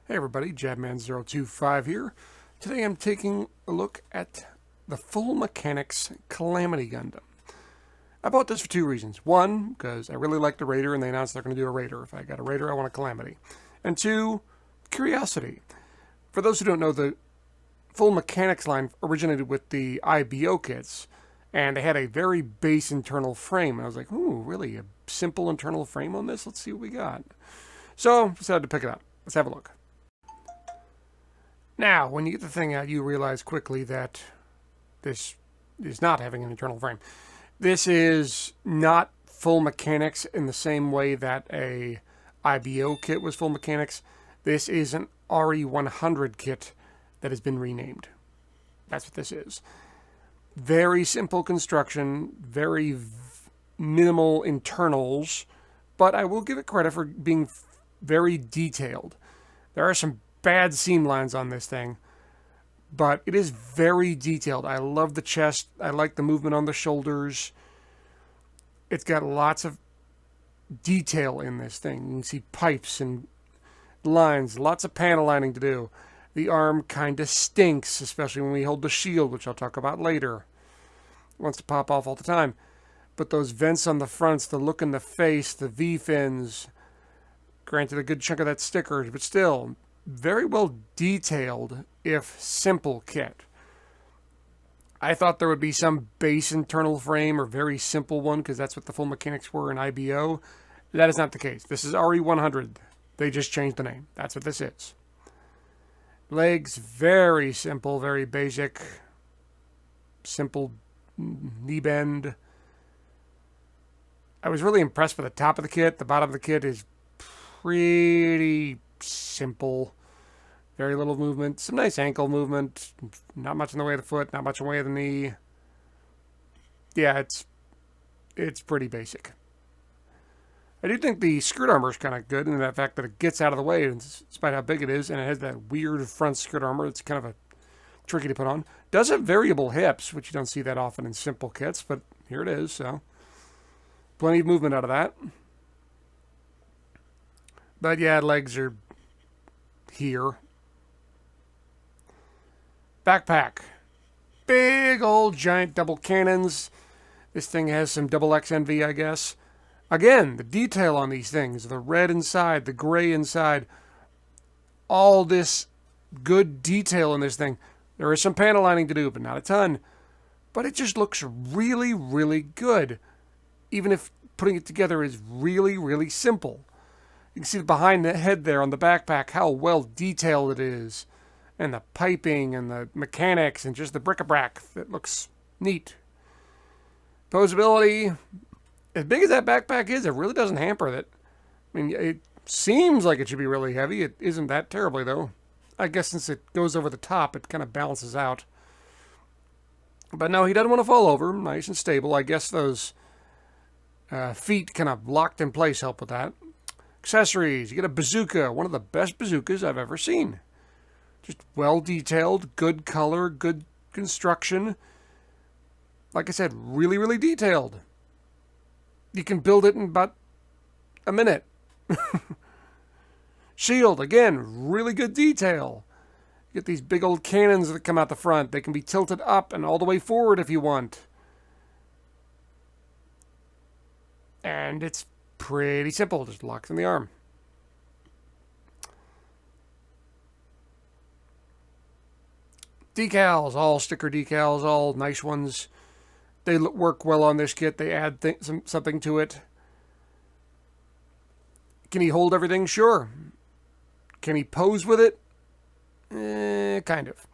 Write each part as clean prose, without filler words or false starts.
Hey everybody, Jabman025 here. Today I'm taking a look at the Full Mechanics Calamity Gundam. I bought this for two reasons. One, because I really like the Raider and they announced they're going to do a Raider. If I got a Raider, I want a Calamity. And two, curiosity. For those who don't know, the Full Mechanics line originated with the IBO kits, and they had a very base internal frame. And I was like, ooh, really? A simple internal frame on this? Let's see what we got. So, decided to pick it up. Let's have a look. Now, when you get the thing out, you realize quickly that this is not having an internal frame. This is not full mechanics in the same way that a IBO kit was full mechanics. This is an RE100 kit that has been renamed. That's what this is. Very simple construction, very minimal internals, but I will give it credit for being very detailed. There are some bad seam lines on this thing, but it is very detailed. I love the chest. I like the movement on the shoulders. It's got lots of detail in this thing. You can see pipes and lines, lots of panel lining to do. The arm kind of stinks, especially when we hold the shield, which I'll talk about later. It wants to pop off all the time. But those vents on the fronts, the look in the face, the V-fins, granted a good chunk of that stickers, but still very well detailed, if simple kit. I thought there would be some base internal frame or very simple one, because that's what the full mechanics were in IBO. That is not the case. This is RE100. They just changed the name. That's what this is. Legs, very simple, very basic. Simple knee bend. I was really impressed with the top of the kit. The bottom of the kit is pretty simple. Very little movement. Some nice ankle movement. Not much in the way of the foot. Not much in the way of the knee. Yeah, it's pretty basic. I do think the skirt armor is kind of good in the fact that it gets out of the way despite how big it is, and it has that weird front skirt armor. It's kind of tricky to put on. Does have variable hips, which you don't see that often in simple kits, but here it is, so plenty of movement out of that. But yeah, legs are here. Backpack. Big old giant double cannons. This thing has some double XNV, I guess. Again, the detail on these things. The red inside, the gray inside. All this good detail in this thing. There is some panel lining to do, but not a ton. But it just looks really, really good. Even if putting it together is really, really simple. You can see behind the head there on the backpack how well detailed it is. And the piping and the mechanics and just the bric-a-brac that looks neat. Posability, as big as that backpack is, it really doesn't hamper it. I mean, it seems like it should be really heavy. It isn't that terribly, though. I guess since it goes over the top, it kind of balances out. But no, he doesn't want to fall over. Nice and stable. I guess those feet kind of locked in place help with that. Accessories. You get a bazooka. One of the best bazookas I've ever seen. Just well detailed, good color, good construction. Like I said, really, really detailed. You can build it in about a minute. Shield, again, really good detail. You get these big old cannons that come out the front. They can be tilted up and all the way forward if you want. And it's pretty simple. Just locks in the arm. Decals, all sticker decals, all nice ones. They work well on this kit. They add something to it. Can he hold everything? Sure. Can he pose with it? Kind of.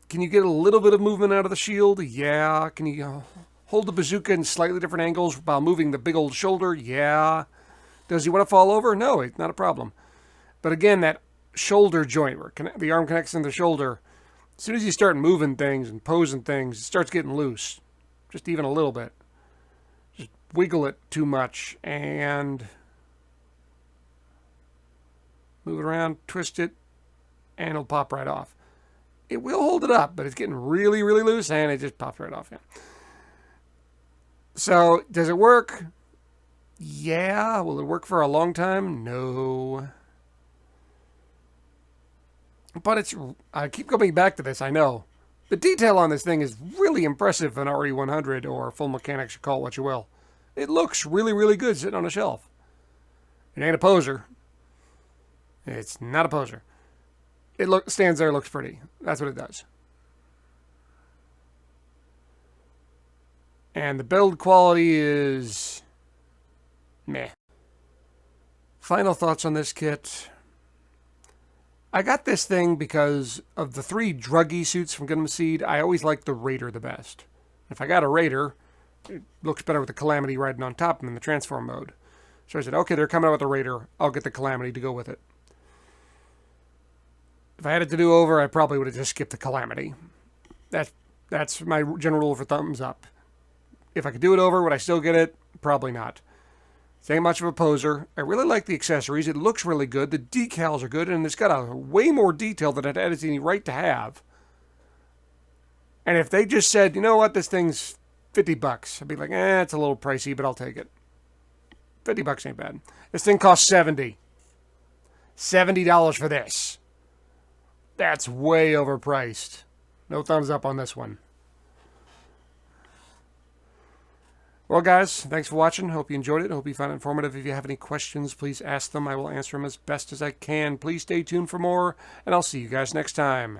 Can you get a little bit of movement out of the shield? Yeah. Can you hold the bazooka in slightly different angles while moving the big old shoulder? Yeah. Does he want to fall over? No, it's not a problem. But again, that shoulder joint where the arm connects in the shoulder, as soon as you start moving things and posing things, it starts getting loose. Just even a little bit. Just wiggle it too much and move it around, twist it, and it'll pop right off. It will hold it up, but it's getting really, really loose, and it just pops right off. Yeah. So, does it work? Yeah. Will it work for a long time? No. But I keep coming back to this, I know. The detail on this thing is really impressive for an RE100 or full mechanics, you call it what you will. It looks really, really good sitting on a shelf. It ain't a poser. It's not a poser. It stands there, looks pretty. That's what it does. And the build quality is meh. Final thoughts on this kit. I got this thing because of the 3 druggy suits from Gundam Seed. I always liked the Raider the best. If I got a Raider, it looks better with the Calamity riding on top of them in the transform mode. So I said, okay, they're coming out with a Raider. I'll get the Calamity to go with it. If I had it to do over, I probably would have just skipped the Calamity. That's my general rule for thumbs up. If I could do it over, would I still get it? Probably not. It ain't much of a poser. I really like the accessories. It looks really good. The decals are good, and it's got a way more detail than it had any right to have. And if they just said, you know what, this thing's $50, I'd be like, it's a little pricey, but I'll take it. $50 ain't bad. This thing costs $70. $70 for this. That's way overpriced. No thumbs up on this one. Well, guys, thanks for watching. Hope you enjoyed it. Hope you found it informative. If you have any questions, please ask them. I will answer them as best as I can. Please stay tuned for more, and I'll see you guys next time.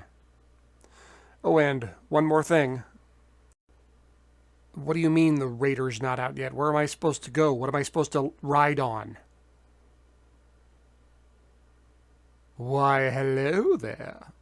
Oh, and one more thing. What do you mean the Raider's not out yet? Where am I supposed to go? What am I supposed to ride on? Why, hello there.